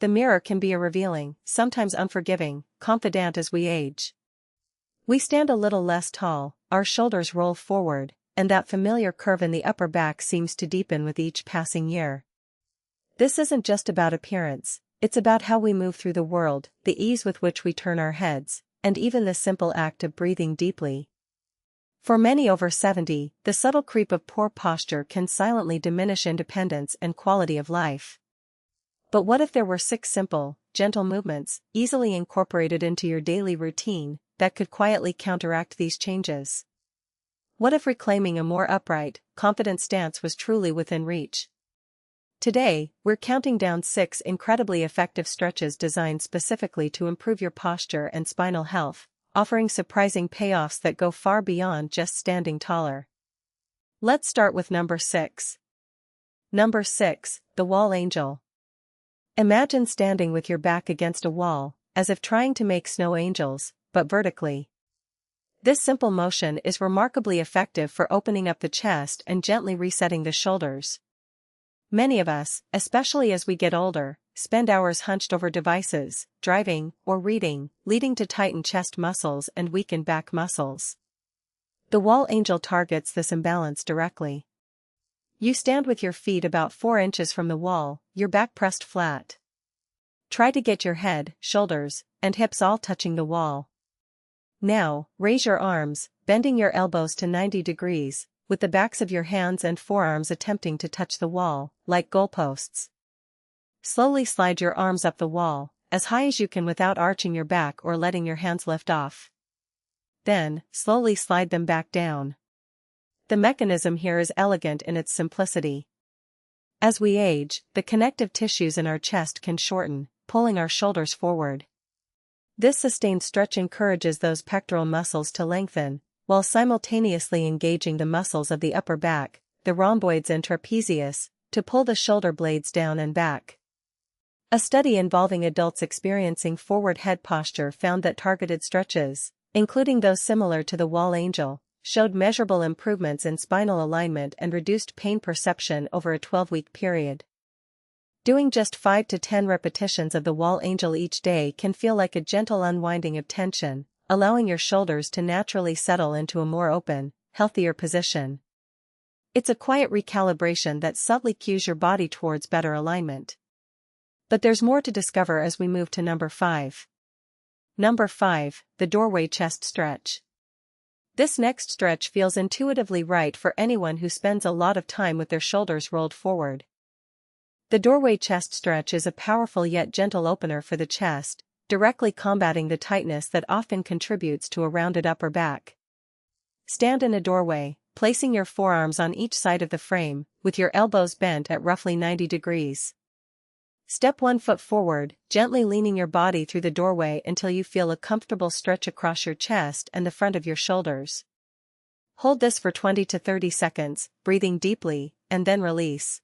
The mirror can be a revealing, sometimes unforgiving, confidant as we age. We stand a little less tall, our shoulders roll forward, and that familiar curve in the upper back seems to deepen with each passing year. This isn't just about appearance, it's about how we move through the world, the ease with which we turn our heads, and even the simple act of breathing deeply. For many over 70, the subtle creep of poor posture can silently diminish independence and quality of life. But what if there were 6 simple, gentle movements, easily incorporated into your daily routine, that could quietly counteract these changes? What if reclaiming a more upright, confident stance was truly within reach? Today, we're counting down 6 incredibly effective stretches designed specifically to improve your posture and spinal health, offering surprising payoffs that go far beyond just standing taller. Let's start with number 6. Number 6, the wall angel. Imagine standing with your back against a wall, as if trying to make snow angels, but vertically. This simple motion is remarkably effective for opening up the chest and gently resetting the shoulders. Many of us, especially as we get older, spend hours hunched over devices, driving, or reading, leading to tightened chest muscles and weakened back muscles. The wall angel targets this imbalance directly. You stand with your feet about 4 inches from the wall, your back pressed flat. Try to get your head, shoulders, and hips all touching the wall. Now, raise your arms, bending your elbows to 90 degrees, with the backs of your hands and forearms attempting to touch the wall, like goalposts. Slowly slide your arms up the wall, as high as you can without arching your back or letting your hands lift off. Then, slowly slide them back down. The mechanism here is elegant in its simplicity. As we age, the connective tissues in our chest can shorten, pulling our shoulders forward. This sustained stretch encourages those pectoral muscles to lengthen, while simultaneously engaging the muscles of the upper back, the rhomboids and trapezius, to pull the shoulder blades down and back. A study involving adults experiencing forward head posture found that targeted stretches, including those similar to the wall angel, showed measurable improvements in spinal alignment and reduced pain perception over a 12-week period. Doing just 5 to 10 repetitions of the wall angel each day can feel like a gentle unwinding of tension, allowing your shoulders to naturally settle into a more open, healthier position. It's a quiet recalibration that subtly cues your body towards better alignment. But there's more to discover as we move to number 5. Number 5, the doorway chest stretch. This next stretch feels intuitively right for anyone who spends a lot of time with their shoulders rolled forward. The doorway chest stretch is a powerful yet gentle opener for the chest, directly combating the tightness that often contributes to a rounded upper back. Stand in a doorway, placing your forearms on each side of the frame, with your elbows bent at roughly 90 degrees. Step 1 foot forward, gently leaning your body through the doorway until you feel a comfortable stretch across your chest and the front of your shoulders. Hold this for 20 to 30 seconds, breathing deeply, and then release.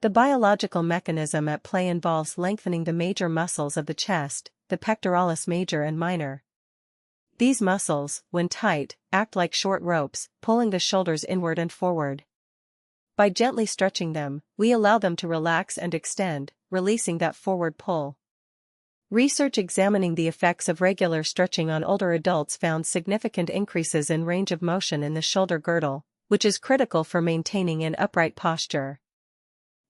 The biological mechanism at play involves lengthening the major muscles of the chest, the pectoralis major and minor. These muscles, when tight, act like short ropes, pulling the shoulders inward and forward. By gently stretching them, we allow them to relax and extend, releasing that forward pull. Research examining the effects of regular stretching on older adults found significant increases in range of motion in the shoulder girdle, which is critical for maintaining an upright posture.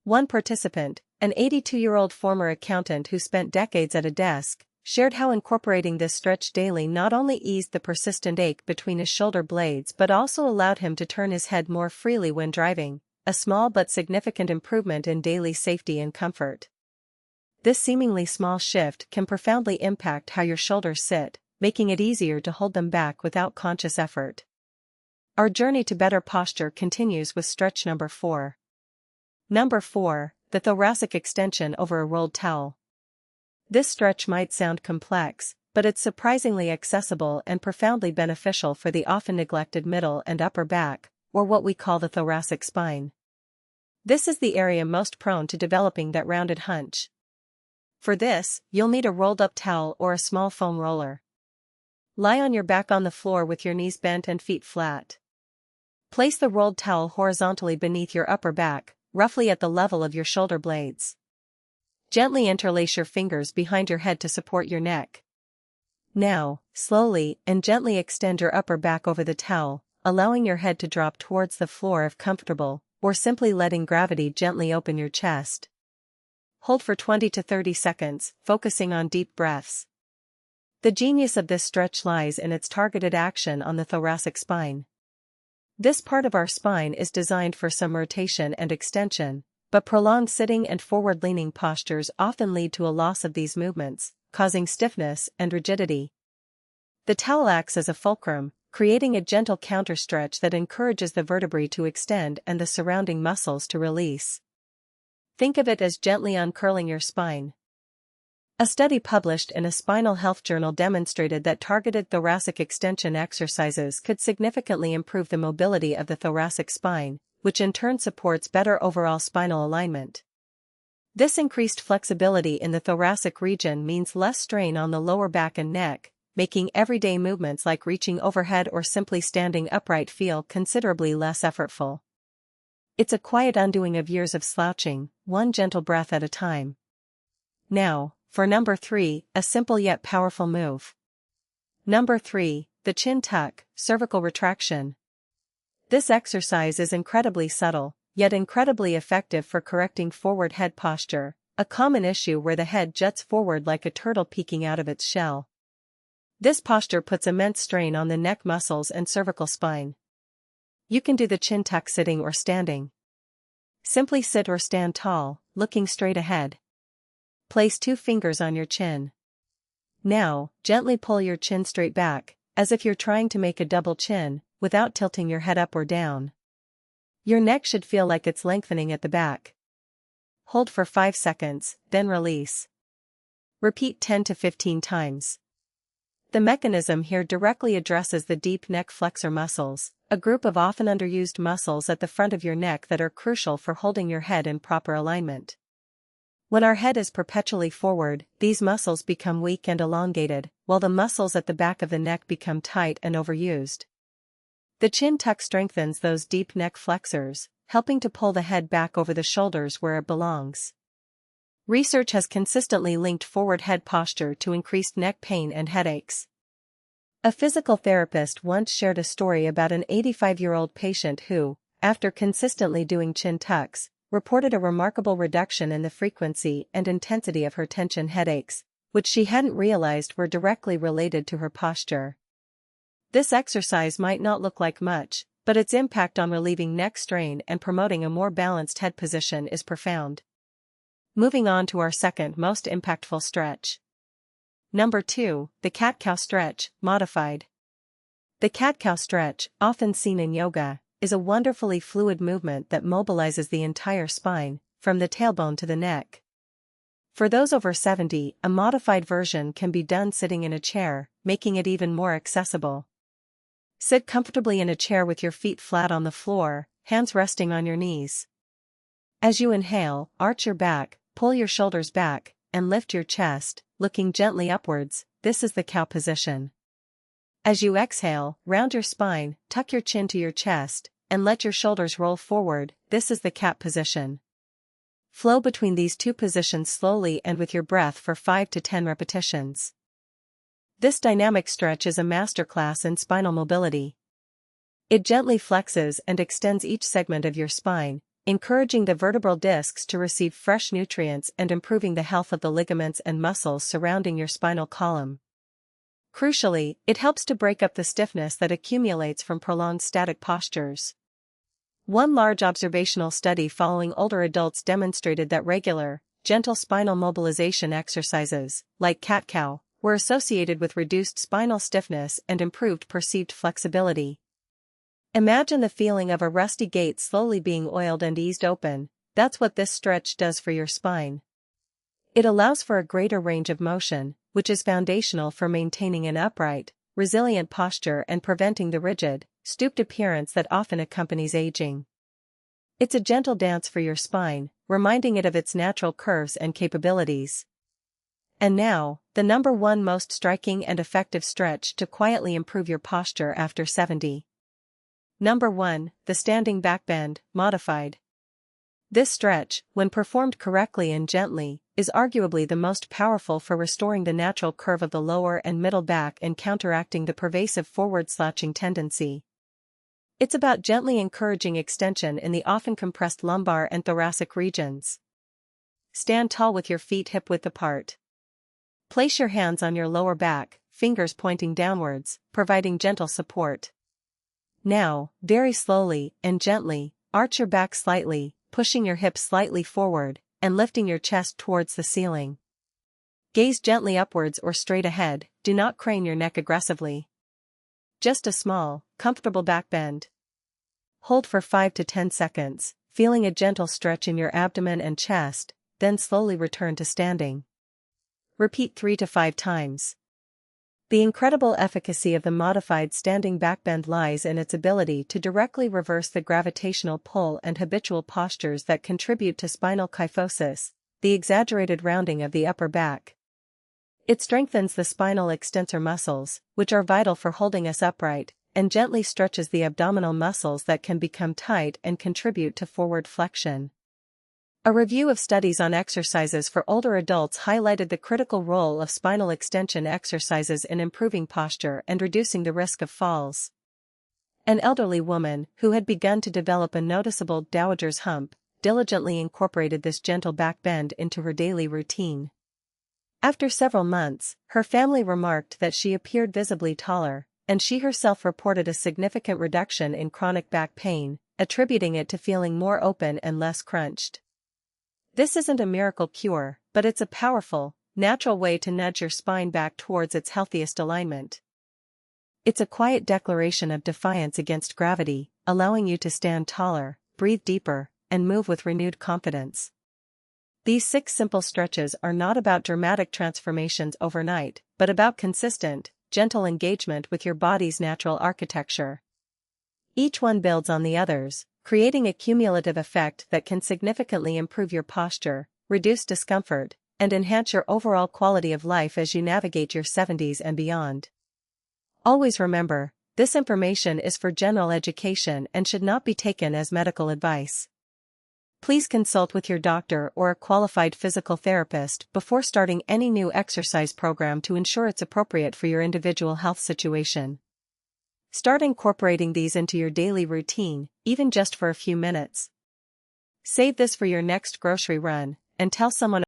One participant, an 82-year-old former accountant who spent decades at a desk, shared how incorporating this stretch daily not only eased the persistent ache between his shoulder blades but also allowed him to turn his head more freely when driving, a small but significant improvement in daily safety and comfort. This seemingly small shift can profoundly impact how your shoulders sit, making it easier to hold them back without conscious effort. Our journey to better posture continues with stretch number 4. Number 4, the thoracic extension over a rolled towel. This stretch might sound complex, but it's surprisingly accessible and profoundly beneficial for the often neglected middle and upper back, or what we call the thoracic spine. This is the area most prone to developing that rounded hunch. For this, you'll need a rolled-up towel or a small foam roller. Lie on your back on the floor with your knees bent and feet flat. Place the rolled towel horizontally beneath your upper back, roughly at the level of your shoulder blades. Gently interlace your fingers behind your head to support your neck. Now, slowly and gently extend your upper back over the towel, allowing your head to drop towards the floor if comfortable, or simply letting gravity gently open your chest. Hold for 20 to 30 seconds, focusing on deep breaths. The genius of this stretch lies in its targeted action on the thoracic spine. This part of our spine is designed for some rotation and extension, but prolonged sitting and forward-leaning postures often lead to a loss of these movements, causing stiffness and rigidity. The towel acts as a fulcrum, creating a gentle counterstretch that encourages the vertebrae to extend and the surrounding muscles to release. Think of it as gently uncurling your spine. A study published in a spinal health journal demonstrated that targeted thoracic extension exercises could significantly improve the mobility of the thoracic spine, which in turn supports better overall spinal alignment. This increased flexibility in the thoracic region means less strain on the lower back and neck, making everyday movements like reaching overhead or simply standing upright feel considerably less effortful. It's a quiet undoing of years of slouching, one gentle breath at a time. Now, for number 3, a simple yet powerful move. Number 3, the chin tuck, cervical retraction. This exercise is incredibly subtle, yet incredibly effective for correcting forward head posture, a common issue where the head juts forward like a turtle peeking out of its shell. This posture puts immense strain on the neck muscles and cervical spine. You can do the chin tuck sitting or standing. Simply sit or stand tall, looking straight ahead. Place 2 fingers on your chin. Now, gently pull your chin straight back, as if you're trying to make a double chin, without tilting your head up or down. Your neck should feel like it's lengthening at the back. Hold for 5 seconds, then release. Repeat 10 to 15 times. The mechanism here directly addresses the deep neck flexor muscles, a group of often underused muscles at the front of your neck that are crucial for holding your head in proper alignment. When our head is perpetually forward, these muscles become weak and elongated, while the muscles at the back of the neck become tight and overused. The chin tuck strengthens those deep neck flexors, helping to pull the head back over the shoulders where it belongs. Research has consistently linked forward head posture to increased neck pain and headaches. A physical therapist once shared a story about an 85-year-old patient who, after consistently doing chin tucks, reported a remarkable reduction in the frequency and intensity of her tension headaches, which she hadn't realized were directly related to her posture. This exercise might not look like much, but its impact on relieving neck strain and promoting a more balanced head position is profound. Moving on to our second most impactful stretch. Number 2, the cat-cow stretch, modified. The cat-cow stretch, often seen in yoga, is a wonderfully fluid movement that mobilizes the entire spine, from the tailbone to the neck. For those over 70, a modified version can be done sitting in a chair, making it even more accessible. Sit comfortably in a chair with your feet flat on the floor, hands resting on your knees. As you inhale, arch your back, pull your shoulders back, and lift your chest, looking gently upwards. This is the cow position. As you exhale, round your spine, tuck your chin to your chest, and let your shoulders roll forward. This is the cat position. Flow between these two positions slowly and with your breath for 5 to 10 repetitions. This dynamic stretch is a masterclass in spinal mobility. It gently flexes and extends each segment of your spine, encouraging the vertebral discs to receive fresh nutrients and improving the health of the ligaments and muscles surrounding your spinal column. Crucially, it helps to break up the stiffness that accumulates from prolonged static postures. One large observational study following older adults demonstrated that regular, gentle spinal mobilization exercises, like cat-cow, were associated with reduced spinal stiffness and improved perceived flexibility. Imagine the feeling of a rusty gate slowly being oiled and eased open. That's what this stretch does for your spine. It allows for a greater range of motion, which is foundational for maintaining an upright, resilient posture and preventing the rigid, stooped appearance that often accompanies aging. It's a gentle dance for your spine, reminding it of its natural curves and capabilities. And now, the number 1 most striking and effective stretch to quietly improve your posture after 70. Number 1, the standing back bend, modified. This stretch, when performed correctly and gently, is arguably the most powerful for restoring the natural curve of the lower and middle back and counteracting the pervasive forward slouching tendency. It's about gently encouraging extension in the often compressed lumbar and thoracic regions. Stand tall with your feet hip-width apart. Place your hands on your lower back, fingers pointing downwards, providing gentle support. Now, very slowly and gently, arch your back slightly, pushing your hips slightly forward, and lifting your chest towards the ceiling. Gaze gently upwards or straight ahead, do not crane your neck aggressively. Just a small, comfortable back bend. Hold for 5 to 10 seconds, feeling a gentle stretch in your abdomen and chest, then slowly return to standing. Repeat 3 to 5 times. The incredible efficacy of the modified standing backbend lies in its ability to directly reverse the gravitational pull and habitual postures that contribute to spinal kyphosis, the exaggerated rounding of the upper back. It strengthens the spinal extensor muscles, which are vital for holding us upright, and gently stretches the abdominal muscles that can become tight and contribute to forward flexion. A review of studies on exercises for older adults highlighted the critical role of spinal extension exercises in improving posture and reducing the risk of falls. An elderly woman, who had begun to develop a noticeable dowager's hump, diligently incorporated this gentle back bend into her daily routine. After several months, her family remarked that she appeared visibly taller, and she herself reported a significant reduction in chronic back pain, attributing it to feeling more open and less crunched. This isn't a miracle cure, but it's a powerful, natural way to nudge your spine back towards its healthiest alignment. It's a quiet declaration of defiance against gravity, allowing you to stand taller, breathe deeper, and move with renewed confidence. These 6 simple stretches are not about dramatic transformations overnight, but about consistent, gentle engagement with your body's natural architecture. Each one builds on the others, creating a cumulative effect that can significantly improve your posture, reduce discomfort, and enhance your overall quality of life as you navigate your 70s and beyond. Always remember, this information is for general education and should not be taken as medical advice. Please consult with your doctor or a qualified physical therapist before starting any new exercise program to ensure it's appropriate for your individual health situation. Start incorporating these into your daily routine, even just for a few minutes. Save this for your next grocery run, and tell someone